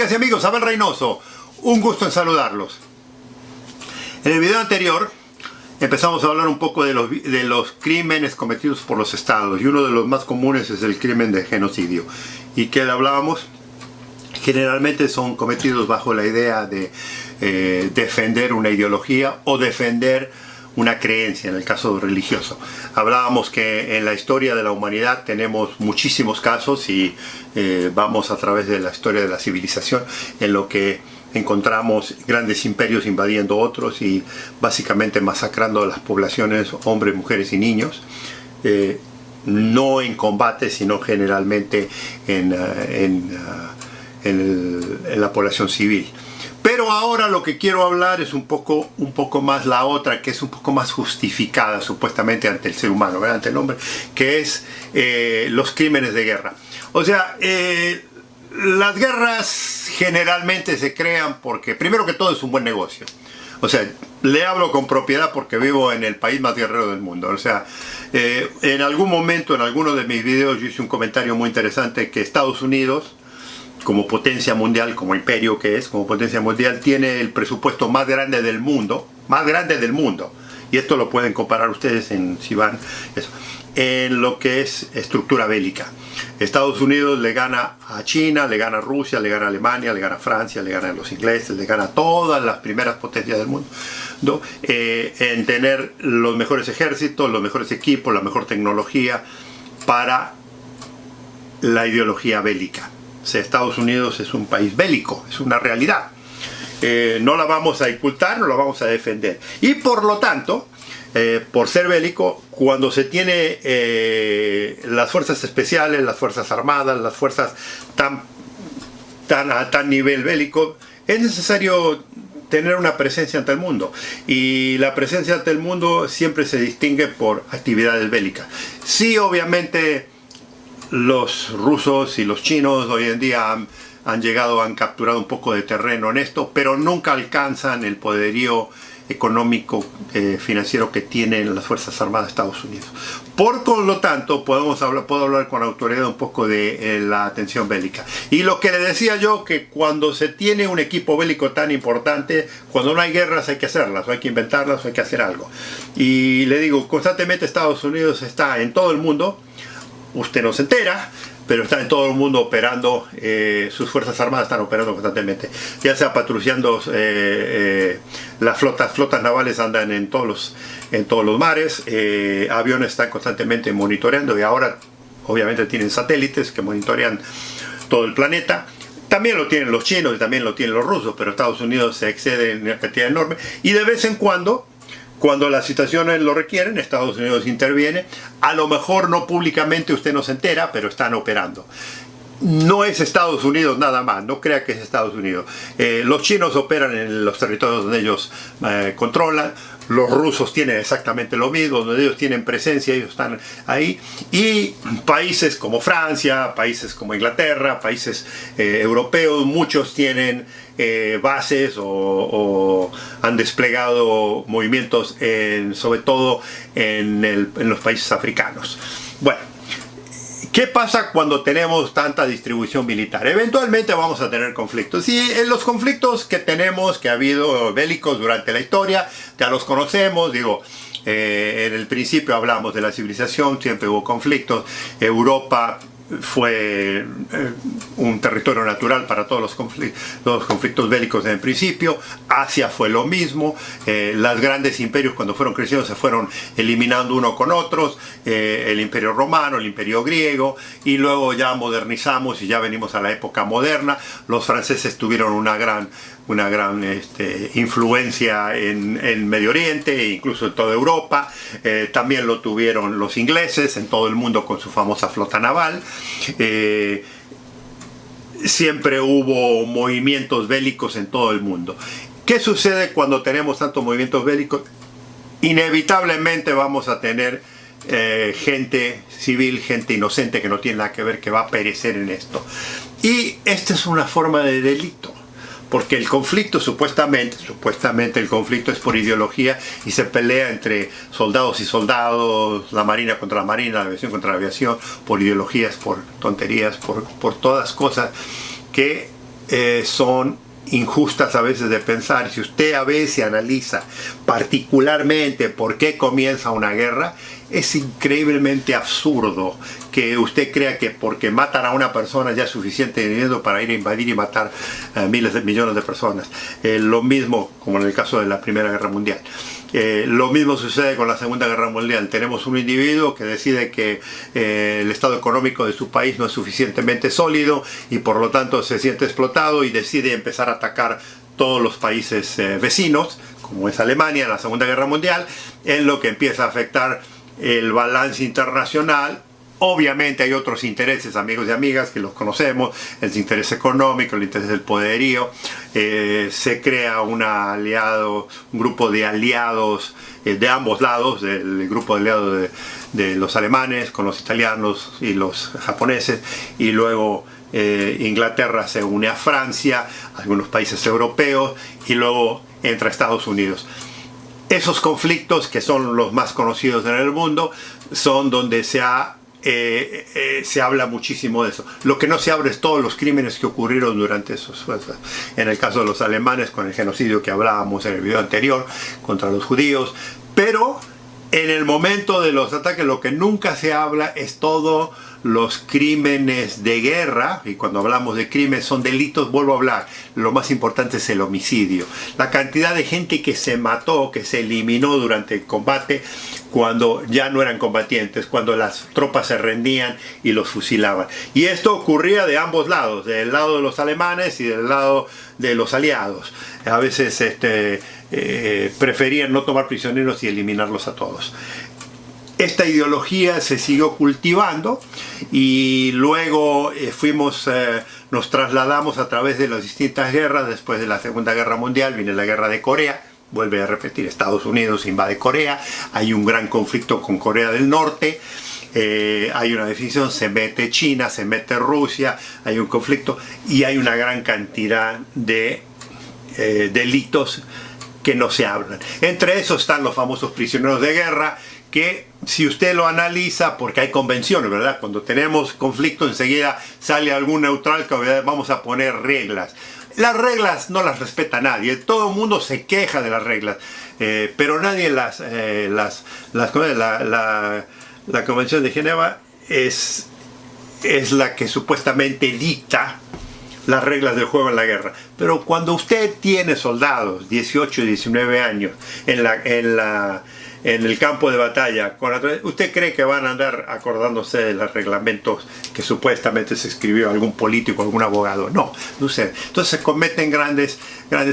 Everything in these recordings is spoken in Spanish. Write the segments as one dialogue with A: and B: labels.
A: Amigas y amigos, Abel Reynoso, un gusto en saludarlos. En el video anterior empezamos a hablar un poco de los crímenes cometidos por los estados, y uno de los más comunes es el crimen de genocidio, y que hablábamos generalmente son cometidos bajo la idea de defender una ideología o defender una creencia, en el caso religioso. Hablábamos que en la historia de la humanidad tenemos muchísimos casos y vamos a través de la historia de la civilización en lo que encontramos grandes imperios invadiendo otros y básicamente masacrando a las poblaciones, hombres, mujeres y niños, no en combate, sino generalmente en la población civil. Pero ahora lo que quiero hablar es un poco más la otra, que es un poco más justificada supuestamente ante el ser humano, ¿verdad? Ante el hombre, que es los crímenes de guerra. O sea, las guerras generalmente se crean porque, primero que todo, es un buen negocio. O sea, le hablo con propiedad porque vivo en el país más guerrero del mundo. O sea, en algún momento, en alguno de mis videos, yo hice un comentario muy interesante que Estados Unidos, como potencia mundial, como imperio que es, como potencia mundial, tiene el presupuesto más grande del mundo, y esto lo pueden comparar ustedes si van, en lo que es estructura bélica. Estados Unidos le gana a China, le gana a Rusia, le gana a Alemania, le gana a Francia, le gana a los ingleses, le gana a todas las primeras potencias del mundo, ¿no? En tener los mejores ejércitos, los mejores equipos, la mejor tecnología para la ideología bélica. O sea, Estados Unidos es un país bélico, es una realidad. No la vamos a ocultar, no la vamos a defender. Y por lo tanto, por ser bélico, cuando se tiene las fuerzas especiales, las fuerzas armadas, las fuerzas a tan nivel bélico, es necesario tener una presencia ante el mundo. Y la presencia ante el mundo siempre se distingue por actividades bélicas. Sí, obviamente, los rusos y los chinos hoy en día han capturado un poco de terreno en esto, pero nunca alcanzan el poderío económico, financiero que tienen las Fuerzas Armadas de Estados Unidos. Por lo tanto, puedo hablar con autoridad un poco de la atención bélica. Y lo que le decía yo, que cuando se tiene un equipo bélico tan importante, cuando no hay guerras hay que hacerlas, o hay que inventarlas, o hay que hacer algo. Y le digo, constantemente Estados Unidos está en todo el mundo. Usted no se entera, pero está en todo el mundo operando, sus fuerzas armadas están operando constantemente, ya sea patrullando, las flotas navales andan en todos los mares, aviones están constantemente monitoreando, y ahora obviamente tienen satélites que monitorean todo el planeta. También lo tienen los chinos y también lo tienen los rusos, pero Estados Unidos se excede en una cantidad enorme, y de vez en cuando las situaciones lo requieren, Estados Unidos interviene. A lo mejor no públicamente, usted no se entera, pero están operando. No es Estados Unidos nada más, no crea que es Estados Unidos. Los chinos operan en los territorios donde ellos controlan. Los rusos tienen exactamente lo mismo, donde ellos tienen presencia, ellos están ahí. Y países como Francia, países como Inglaterra, países europeos, muchos tienen bases o han desplegado movimientos sobre todo en los países africanos. Bueno, ¿qué pasa cuando tenemos tanta distribución militar? Eventualmente vamos a tener conflictos. Y en los conflictos que ha habido bélicos durante la historia, ya los conocemos, digo, en el principio hablamos de la civilización, siempre hubo conflictos. Europa fue un territorio natural para todos los conflictos bélicos en el principio. Asia fue lo mismo. Los grandes imperios, cuando fueron creciendo, se fueron eliminando uno con otros. El imperio romano, el imperio griego, y luego ya modernizamos y ya venimos a la época moderna. Los franceses tuvieron una gran influencia en Medio Oriente e incluso en toda Europa. También lo tuvieron los ingleses en todo el mundo con su famosa flota naval. Siempre hubo movimientos bélicos en todo el mundo. ¿Qué sucede cuando tenemos tantos movimientos bélicos? Inevitablemente vamos a tener gente civil, gente inocente que no tiene nada que ver, que va a perecer en esto. Y esta es una forma de delito. Porque el conflicto supuestamente el conflicto es por ideología y se pelea entre soldados y soldados, la marina contra la marina, la aviación contra la aviación, por ideologías, por tonterías, por todas cosas que son injustas a veces de pensar. Si usted a veces analiza particularmente por qué comienza una guerra, es increíblemente absurdo que usted crea que porque matan a una persona ya es suficiente dinero para ir a invadir y matar a miles de millones de personas. Lo mismo como en el caso de la Primera Guerra Mundial. Lo mismo sucede con la Segunda Guerra Mundial. Tenemos un individuo que decide que el estado económico de su país no es suficientemente sólido y por lo tanto se siente explotado y decide empezar a atacar todos los países vecinos, como es Alemania en la Segunda Guerra Mundial, en lo que empieza a afectar el balance internacional. Obviamente hay otros intereses, amigos y amigas, que los conocemos, el interés económico, el interés del poderío. Se crea un grupo de aliados de ambos lados, del grupo de aliados de los alemanes con los italianos y los japoneses, y luego Inglaterra se une a Francia, algunos países europeos, y luego entra Estados Unidos. Esos conflictos, que son los más conocidos en el mundo, son donde se habla muchísimo de eso. Lo que no se habla es todos los crímenes que ocurrieron durante esos. En el caso de los alemanes, con el genocidio que hablábamos en el video anterior, contra los judíos. Pero en el momento de los ataques, lo que nunca se habla es todos los crímenes de guerra. Y cuando hablamos de crímenes, son delitos, vuelvo a hablar. Lo más importante es el homicidio. La cantidad de gente que se mató, que se eliminó durante el combate, cuando ya no eran combatientes, cuando las tropas se rendían y los fusilaban. Y esto ocurría de ambos lados, del lado de los alemanes y del lado de los aliados. A veces preferían no tomar prisioneros y eliminarlos a todos. Esta ideología se siguió cultivando y luego nos trasladamos a través de las distintas guerras. Después de la Segunda Guerra Mundial viene la Guerra de Corea. Vuelve a repetir, Estados Unidos invade Corea, hay un gran conflicto con Corea del Norte, hay una definición, se mete China, se mete Rusia, hay un conflicto y hay una gran cantidad de delitos que no se hablan. Entre esos están los famosos prisioneros de guerra, que si usted lo analiza, porque hay convenciones, ¿verdad? Cuando tenemos conflicto enseguida sale algún neutral que vamos a poner reglas. Las reglas no las respeta nadie, todo el mundo se queja de las reglas, pero nadie la Convención de Ginebra es la que supuestamente dicta las reglas del juego en la guerra. Pero cuando usted tiene soldados, 18 y 19 años, en el campo de batalla, ¿usted cree que van a andar acordándose de los reglamentos que supuestamente se escribió algún político, algún abogado? No, no sé. Entonces se cometen grandes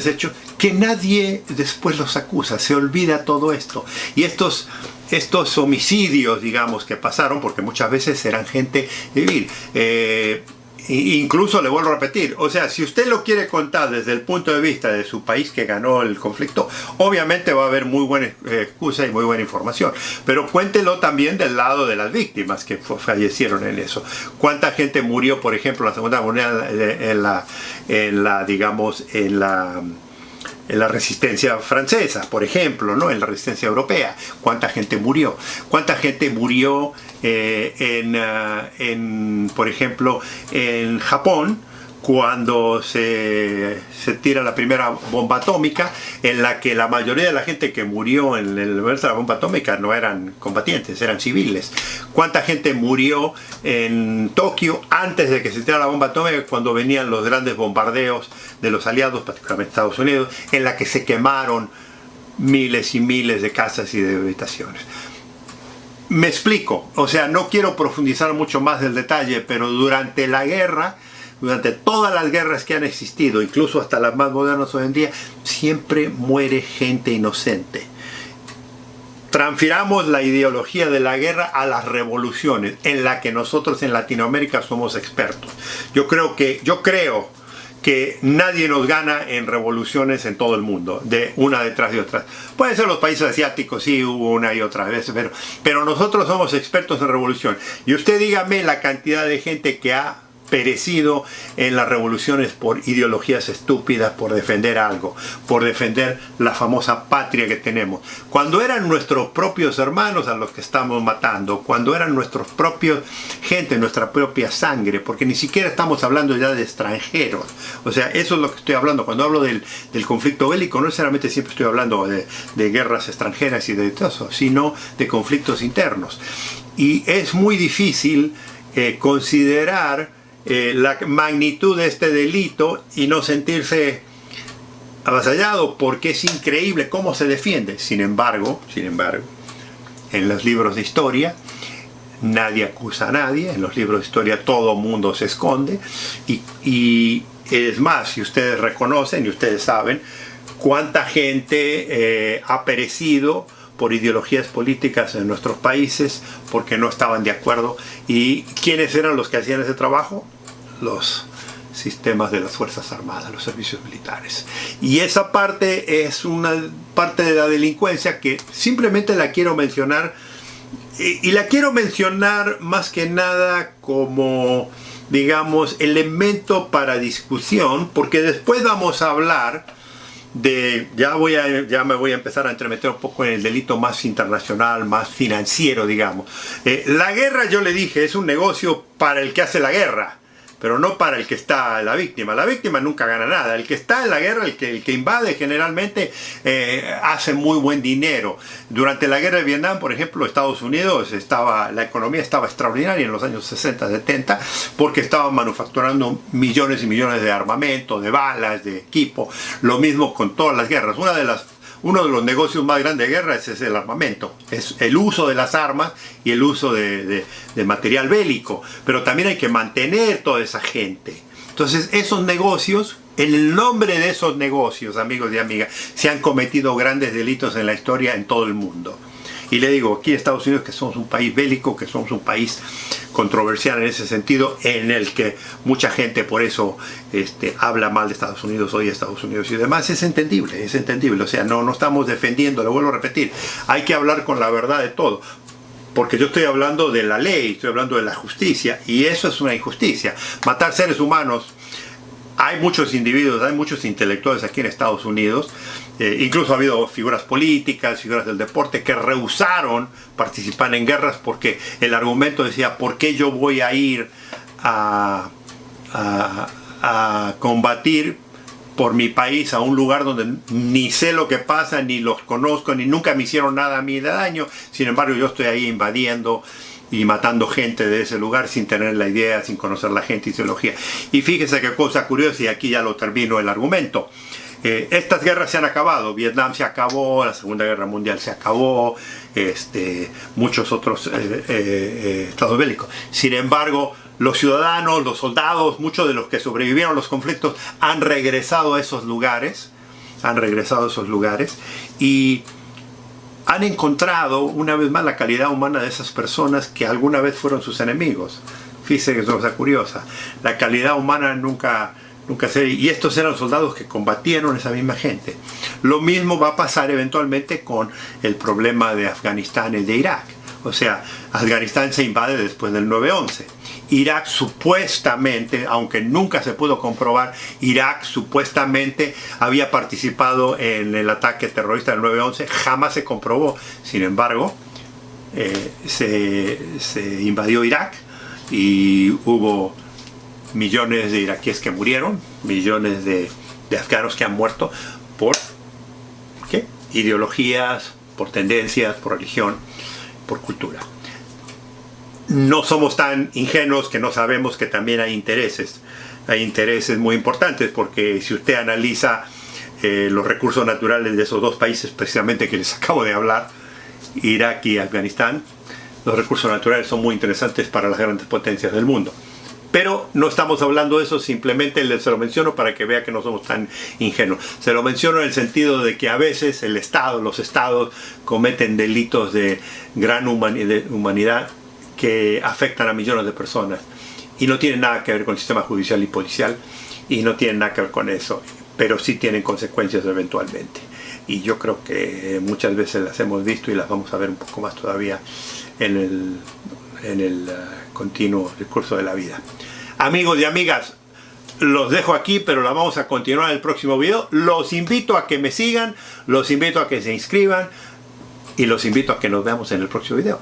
A: hechos que nadie después los acusa, se olvida todo esto. Y estos homicidios, digamos, que pasaron, porque muchas veces eran gente civil, incluso le vuelvo a repetir, o sea, si usted lo quiere contar desde el punto de vista de su país que ganó el conflicto, obviamente va a haber muy buena excusa y muy buena información, pero cuéntelo también del lado de las víctimas que fallecieron en eso. ¿Cuánta gente murió, por ejemplo, en la Segunda Guerra Mundial en la resistencia francesa, por ejemplo, ¿no? En la resistencia europea? ¿Cuánta gente murió? ¿Cuánta gente murió por ejemplo, en Japón, cuando se tira la primera bomba atómica, en la que la mayoría de la gente que murió en el momento de la bomba atómica no eran combatientes, eran civiles? ¿Cuánta gente murió en Tokio antes de que se tirara la bomba atómica, cuando venían los grandes bombardeos de los aliados, particularmente Estados Unidos, en la que se quemaron miles y miles de casas y de habitaciones? Me explico, o sea, no quiero profundizar mucho más del detalle, pero durante la guerra, durante todas las guerras que han existido, incluso hasta las más modernas hoy en día, siempre muere gente inocente. Transfiramos la ideología de la guerra a las revoluciones, en la que nosotros en Latinoamérica somos expertos. Yo creo que nadie nos gana en revoluciones en todo el mundo, de una detrás de otra. Pueden ser los países asiáticos, sí, hubo una y otra vez, pero nosotros somos expertos en revolución. Y usted dígame la cantidad de gente que ha perecido en las revoluciones por ideologías estúpidas, por defender algo, por defender la famosa patria que tenemos. Cuando eran nuestros propios hermanos a los que estamos matando, cuando eran nuestros propios gente, nuestra propia sangre, porque ni siquiera estamos hablando ya de extranjeros. O sea, eso es lo que estoy hablando. Cuando hablo del conflicto bélico, no necesariamente siempre estoy hablando de guerras extranjeras y de todo eso, sino de conflictos internos. Y es muy difícil considerar la magnitud de este delito y no sentirse avasallado, porque es increíble cómo se defiende. Sin embargo, en los libros de historia nadie acusa a nadie, en los libros de historia todo mundo se esconde, y es más, si ustedes reconocen y ustedes saben cuánta gente ha perecido por ideologías políticas en nuestros países porque no estaban de acuerdo. ¿Y quiénes eran los que hacían ese trabajo? Los sistemas de las Fuerzas Armadas, los servicios militares. Y esa parte es una parte de la delincuencia que simplemente la quiero mencionar, y la quiero mencionar más que nada como, digamos, elemento para discusión, porque después vamos a hablar de, ya me voy a empezar a entremeter un poco en el delito más internacional, más financiero, digamos. La guerra, yo le dije, es un negocio para el que hace la guerra, pero no para el que está la víctima. La víctima nunca gana nada. El que está en la guerra, el que invade, generalmente hace muy buen dinero. Durante la guerra de Vietnam, por ejemplo, Estados Unidos, la economía estaba extraordinaria en los años 60, 70, porque estaban manufacturando millones y millones de armamento, de balas, de equipo. Lo mismo con todas las guerras. Uno de los negocios más grandes de guerra es el armamento, es el uso de las armas y el uso de material bélico, pero también hay que mantener toda esa gente. Entonces esos negocios, en el nombre de esos negocios, amigos y amigas, se han cometido grandes delitos en la historia en todo el mundo. Y le digo, aquí en Estados Unidos, que somos un país bélico, que somos un país controversial en ese sentido, en el que mucha gente por eso habla mal de Estados Unidos, odia a Estados Unidos y demás, es entendible, es entendible. O sea, no estamos defendiendo, lo vuelvo a repetir, hay que hablar con la verdad de todo. Porque yo estoy hablando de la ley, estoy hablando de la justicia, y eso es una injusticia. Matar seres humanos. Hay muchos individuos, hay muchos intelectuales aquí en Estados Unidos, incluso ha habido figuras políticas, figuras del deporte que rehusaron participar en guerras porque el argumento decía, ¿por qué yo voy a ir a combatir por mi país a un lugar donde ni sé lo que pasa, ni los conozco, ni nunca me hicieron nada a mí de daño? Sin embargo, yo estoy ahí invadiendo y matando gente de ese lugar sin tener la idea, sin conocer la gente y ideología. Y fíjese qué cosa curiosa, y aquí ya lo termino el argumento. Estas guerras se han acabado. Vietnam se acabó, la Segunda Guerra Mundial se acabó, muchos otros estados bélicos. Sin embargo, los ciudadanos, los soldados, muchos de los que sobrevivieron a los conflictos han regresado a esos lugares, y han encontrado una vez más la calidad humana de esas personas que alguna vez fueron sus enemigos. Fíjense que es una cosa curiosa. La calidad humana nunca se... Y estos eran soldados que combatieron esa misma gente. Lo mismo va a pasar eventualmente con el problema de Afganistán y de Irak. O sea, Afganistán se invade después del 9/11. Irak supuestamente, aunque nunca se pudo comprobar, Irak supuestamente había participado en el ataque terrorista del 9/11, jamás se comprobó. Sin embargo, se invadió Irak y hubo millones de iraquíes que murieron, millones de afganos que han muerto por ¿qué? Ideologías, por tendencias, por religión, por cultura. No somos tan ingenuos que no sabemos que también hay intereses muy importantes, porque si usted analiza los recursos naturales de esos dos países precisamente que les acabo de hablar, Irak y Afganistán, los recursos naturales son muy interesantes para las grandes potencias del mundo. Pero no estamos hablando de eso, simplemente se lo menciono para que vea que no somos tan ingenuos. Se lo menciono en el sentido de que a veces los estados cometen delitos de gran humanidad que afectan a millones de personas y no tienen nada que ver con el sistema judicial y policial, y no tienen nada que ver con eso, pero sí tienen consecuencias eventualmente. Y yo creo que muchas veces las hemos visto y las vamos a ver un poco más todavía en el continuo discurso de la vida. Amigos y amigas, los dejo aquí, pero la vamos a continuar en el próximo video. Los invito a que me sigan, los invito a que se inscriban y los invito a que nos veamos en el próximo video.